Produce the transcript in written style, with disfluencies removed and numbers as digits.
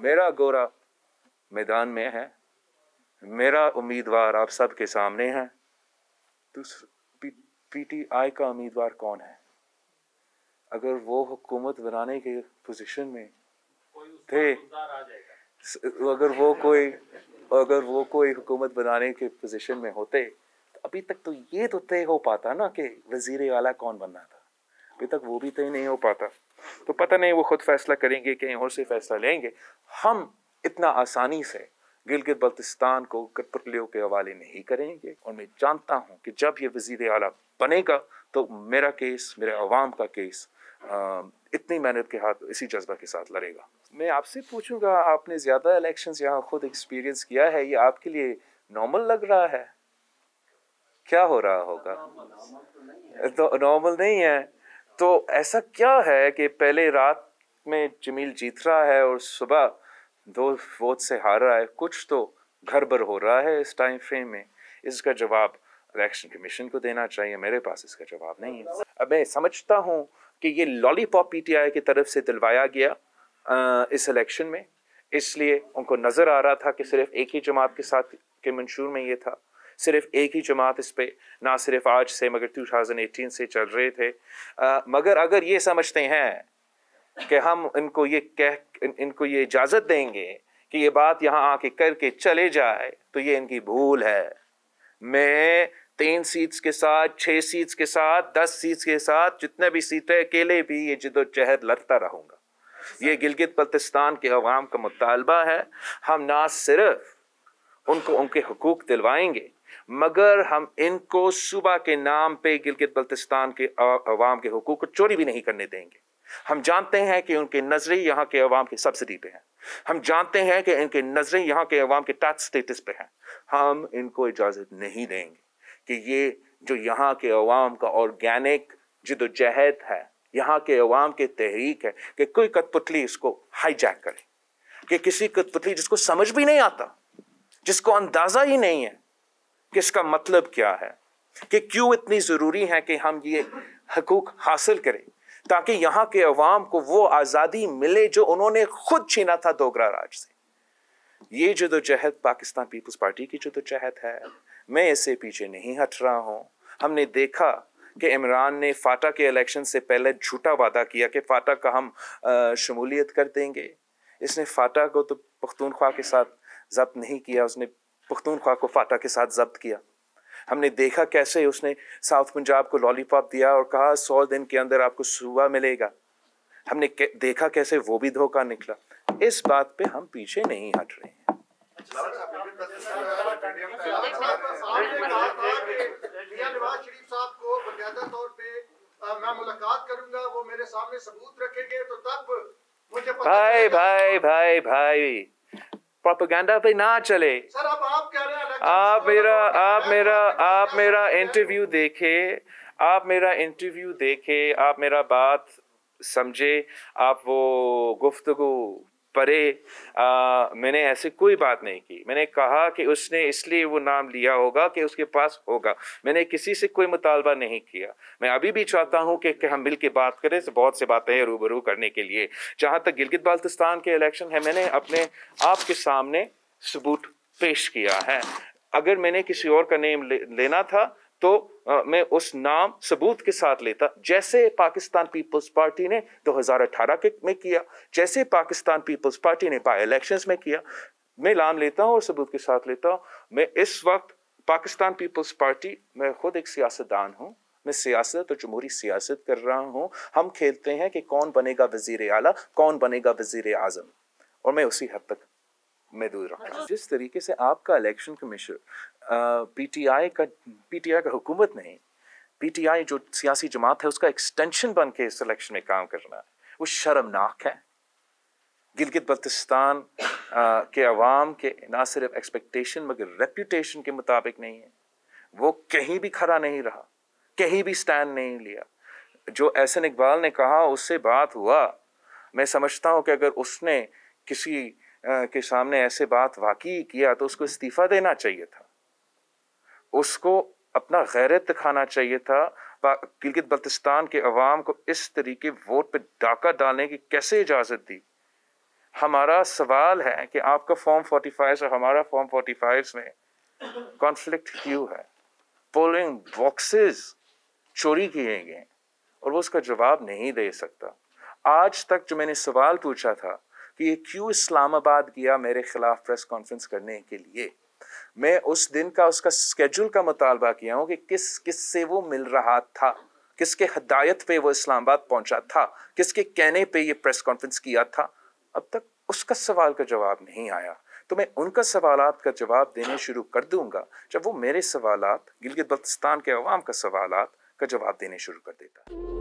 मेरा गोरा मैदान में है, मेरा उम्मीदवार आप सब के सामने है। तो पीटीआई का उम्मीदवार कौन है? अगर वो हुकूमत बनाने के पोजीशन में थे, अगर वो कोई हुकूमत बनाने के पोजीशन में होते तो अभी तक तो ये तो तय हो पाता ना कि वजीर आला कौन बनना था। अभी तक वो भी तय नहीं हो पाता। तो पता नहीं वो खुद फैसला करेंगे, कहीं और से फैसला लेंगे। हम इतना आसानी से गिलगित बल्तिस्तान को कठपुतलियों के हवाले नहीं करेंगे। और मैं जानता हूँ कि जब ये वजीर आला बनेगा तो मेरा केस, मेरे अवाम का केस इतनी मेहनत के हाथ इसी जज्बा के साथ लड़ेगा। मैं आपसे पूछूंगा, आपने ज़्यादा इलेक्शंस यहाँ खुद एक्सपीरियंस किया है, ये आपके लिए नॉर्मल लग रहा है? क्या हो रहा होगा? तो नॉर्मल नहीं है। तो ऐसा क्या है कि पहले रात में जमील जीत रहा है और सुबह 2 वोट से हार रहा है? कुछ तो गड़बड़ हो रहा है इस टाइम फ्रेम में। इसका जवाब इलेक्शन कमीशन को देना चाहिए, मेरे पास इसका जवाब नहीं है। अब मैं समझता हूँ कि ये लॉलीपॉप पीटीआई की तरफ से दिलवाया गया इस इलेक्शन में, इसलिए उनको नज़र आ रहा था कि सिर्फ एक ही जमात के साथ के मंशूर में ये था, सिर्फ एक ही जमात इस पे ना सिर्फ आज से मगर 2018 से चल रहे थे। मगर अगर ये समझते हैं कि हम इनको ये इजाज़त देंगे कि ये बात यहाँ आके करके चले जाए, तो ये इनकी भूल है। मैं 3 सीट्स के साथ, 6 सीट्स के साथ, 10 सीट्स के साथ, जितने भी सीटें अकेले भी ये जिद्दोजहद लड़ता रहूँगा। ये गिलगित बल्तिस्तान के अवाम का मुतालबा है। हम ना सिर्फ उनको उनके हुकूक दिलवाएंगे, मगर हम इनको सूबा के नाम पे गिलगित बल्तिस्तान के अवाम के हुकूक को चोरी भी नहीं करने देंगे। हम जानते हैं कि उनके नजरें यहाँ के अवाम की सब्सिडी पे हैं। हम जानते हैं कि इनके नजरें यहाँ के अवाम के टैक्स स्टेटस पे हैं। हम इनको इजाज़त नहीं देंगे कि ये जो यहाँ के अवाम का ऑर्गेनिक जिद्दोजहद है, यहाँ के अवाम के तहरीक है, कि कोई कठपुतली इसको हाईजैक करे, कि किसी कठपुतली जिसको समझ भी नहीं आता, जिसको अंदाज़ा ही नहीं है कि इसका मतलब क्या है, कि क्यों इतनी ज़रूरी है कि हम ये हकूक़ हासिल करें, ताकि यहाँ के अवाम को वो आज़ादी मिले जो उन्होंने खुद छीना था डोगरा राज से। ये जद्दोजहद पाकिस्तान पीपल्स पार्टी की जद्दोजहद है। मैं इससे पीछे नहीं हट रहा हूँ। हमने देखा कि इमरान ने फाटा के इलेक्शन से पहले झूठा वादा किया कि फाटा का हम शमूलियत कर देंगे। इसने फाटा को तो पख्तूनख्वा के साथ ज़ब्त नहीं किया, उसने पख्तूनख्वा को फाटा के साथ ज़ब्त किया। हमने देखा कैसे उसने साउथ पंजाब को लॉलीपॉप दिया और कहा 100 दिन के अंदर आपको सूबा मिलेगा। हमने देखा कैसे वो भी धोखा निकला। इस बात पे हम पीछे नहीं हट रहे हैं। मैं मुलाकात करूंगा, वो मेरे सामने सबूत रखेंगे तो तब मुझे भाई प्रोपेगेंडा पे ना चले। सर अब आप कह रहे हैं, आप मेरा इंटरव्यू देखे, आप मेरा बात समझे, आप वो गुफ्तगू परे। मैंने ऐसी कोई बात नहीं की। मैंने कहा कि उसने इसलिए वो नाम लिया होगा कि उसके पास होगा। मैंने किसी से कोई मुतालबा नहीं किया। मैं अभी भी चाहता हूँ कि हम मिल के बात करें, तो बहुत से बातें हैं रूबरू करने के लिए। जहाँ तक गिलगित बाल्तिस्तान के इलेक्शन है, मैंने अपने आप के सामने सबूत पेश किया है। अगर मैंने किसी और का नेम लेना था तो मैं उस नाम सबूत के साथ लेता, जैसे पाकिस्तान पीपल्स पार्टी ने 2018 में किया, जैसे पाकिस्तान पीपल्स पार्टी ने बाई इलेक्शंस में किया। मैं नाम लेता हूँ और सबूत के साथ लेता हूँ। मैं इस वक्त पाकिस्तान पीपल्स पार्टी, मैं खुद एक सियासतदान हूँ, मैं सियासत और जमहूरी सियासत कर रहा हूँ। हम खेलते हैं कि कौन बनेगा वजीर आला, कौन बनेगा वजीर आज़म, और मैं उसी हद तक मैं दूर रखता हूँ। जिस तरीके से आपका इलेक्शन कमीशन पीटीआई का हुकूमत नहीं, पीटीआई जो सियासी जमात है उसका एक्सटेंशन बन के इस इलेक्शन में काम करना है, वो शर्मनाक है। गिलगित बल्तिस्तान के अवाम के ना सिर्फ एक्सपेक्टेशन मगर रेप्यूटेशन के मुताबिक नहीं है। वो कहीं भी खड़ा नहीं रहा, कहीं भी स्टैंड नहीं लिया। जो एहसन इकबाल ने कहा उससे बात हुआ। मैं समझता हूँ कि अगर उसने किसी के सामने ऐसे बात वाकई किया तो उसको इस्तीफ़ा देना चाहिए था, उसको अपना गैरत दिखाना चाहिए था। गिलगित बल्तिस्तान के अवाम को इस तरीके वोट पे डाका डालने की कैसे इजाज़त दी? हमारा सवाल है कि आपका फॉर्म 45 और हमारा फॉर्म 45 में कॉन्फ्लिक्ट क्यों है? पोलिंग बॉक्सेस चोरी किए गए और वो उसका जवाब नहीं दे सकता। आज तक जो मैंने सवाल पूछा था कि ये क्यों इस्लामाबाद गया मेरे खिलाफ प्रेस कॉन्फ्रेंस करने के लिए, मैं उस दिन का उसका स्केड्यूल का मुतालबा किया हूँ कि किस किस से वो मिल रहा था, किसके हदायत पे वो इस्लामाबाद पहुंचा था, किसके कहने पे ये प्रेस कॉन्फ्रेंस किया था। अब तक उसका सवाल का जवाब नहीं आया। तो मैं उनका सवालात का जवाब देने शुरू कर दूंगा जब वो मेरे सवालात, गिलगित बल्तिस्तान के अवाम का सवालात का जवाब देने शुरू कर देता है।